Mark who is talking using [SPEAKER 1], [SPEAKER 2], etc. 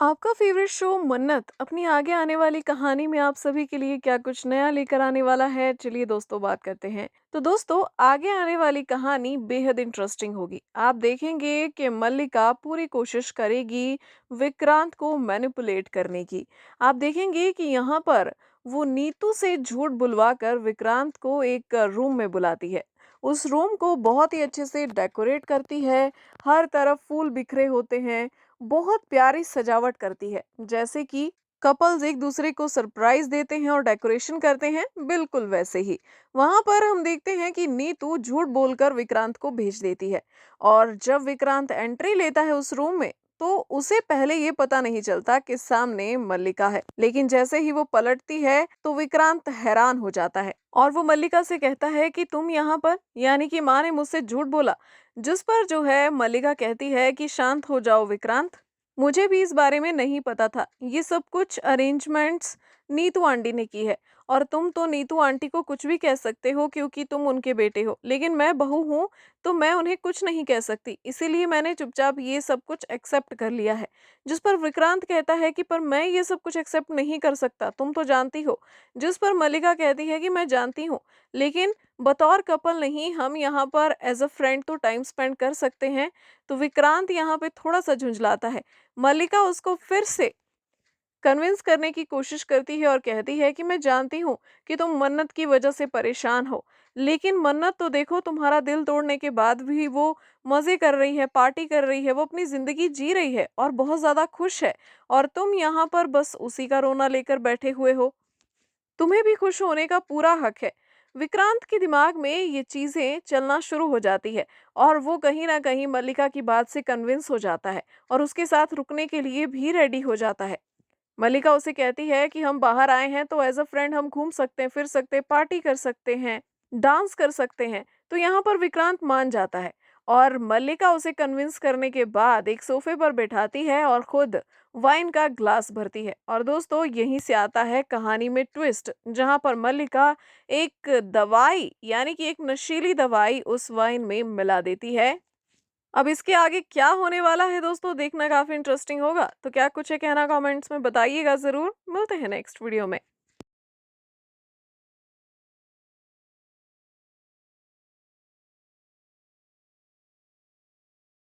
[SPEAKER 1] आपका favourite show मन्नत अपनी आगे आने वाली कहानी में आप सभी के लिए क्या कुछ नया लेकर आने वाला है। चलिए दोस्तों बात करते हैं। तो दोस्तों आगे आने वाली कहानी बेहद इंटरेस्टिंग होगी। आप देखेंगे कि मल्लिका पूरी कोशिश करेगी विक्रांत को मैनिपुलेट करने की। आप देखेंगे कि यहाँ पर वो नीतू से झूठ बुलवाकर विक्रांत को एक रूम में बुलाती है। उस रूम को बहुत ही अच्छे से डेकोरेट करती है। हर तरफ फूल बिखरे होते हैं। बहुत प्यारी सजावट करती है, जैसे कि कपल्स एक दूसरे को सरप्राइज देते हैं और डेकोरेशन करते हैं, बिल्कुल वैसे ही वहां पर हम देखते हैं कि नीतू झूठ बोलकर विक्रांत को भेज देती है। और जब विक्रांत एंट्री लेता है उस रूम में, तो उसे पहले ये पता नहीं चलता कि सामने मल्लिका है, लेकिन जैसे ही वो पलटती है तो विक्रांत हैरान हो जाता है और वो मल्लिका से कहता है कि तुम यहाँ पर, यानी कि माँ ने मुझसे झूठ बोला। जिस पर जो है मल्लिका कहती है कि शांत हो जाओ विक्रांत, मुझे भी इस बारे में नहीं पता था। ये सब कुछ अरेंजमेंट्स नीतू आंटी ने की है। और तुम तो नीतू आंटी को कुछ भी कह सकते हो क्योंकि तुम उनके बेटे हो, लेकिन मैं बहू हूँ तो मैं उन्हें कुछ नहीं कह सकती, इसीलिए मैंने चुपचाप ये सब कुछ एक्सेप्ट कर लिया है। जिस पर विक्रांत कहता है कि पर मैं ये सब कुछ एक्सेप्ट नहीं कर सकता, तुम तो जानती हो। जिस पर मल्लिका कहती है कि मैं जानती हूँ, लेकिन बतौर कपल नहीं, हम यहाँ पर एज अ फ्रेंड तो टाइम स्पेंड कर सकते हैं। तो विक्रांत यहाँ पे थोड़ा सा झुंझलाता है। मल्लिका उसको फिर से कन्विंस करने की कोशिश करती है और कहती है कि मैं जानती हूँ कि तुम मन्नत की वजह से परेशान हो, लेकिन मन्नत तो देखो, तुम्हारा दिल तोड़ने के बाद भी वो मजे कर रही है, पार्टी कर रही है, वो अपनी जिंदगी जी रही है और बहुत ज्यादा खुश है। और तुम यहाँ पर बस उसी का रोना लेकर बैठे हुए हो। तुम्हें भी खुश होने का पूरा हक है। विक्रांत के दिमाग में ये चीजें चलना शुरू हो जाती है और वो कहीं ना कहीं मल्लिका की बात से कन्विंस हो जाता है और उसके साथ रुकने के लिए भी रेडी हो जाता है। मल्लिका उसे कहती है कि हम बाहर आए हैं तो एज अ फ्रेंड हम घूम सकते हैं, फिर सकते हैं, पार्टी कर सकते हैं, डांस कर सकते हैं। तो यहाँ पर विक्रांत मान जाता है और मल्लिका उसे कन्विंस करने के बाद एक सोफे पर बैठाती है और खुद वाइन का ग्लास भरती है। और दोस्तों यहीं से आता है कहानी में ट्विस्ट, जहां पर मल्लिका एक दवाई, यानी कि एक नशीली दवाई उस वाइन में मिला देती है। अब इसके आगे क्या होने वाला है दोस्तों, देखना काफी इंटरेस्टिंग होगा। तो क्या कुछ है कहना कमेंट्स में बताइएगा जरूर। मिलते हैं नेक्स्ट वीडियो में।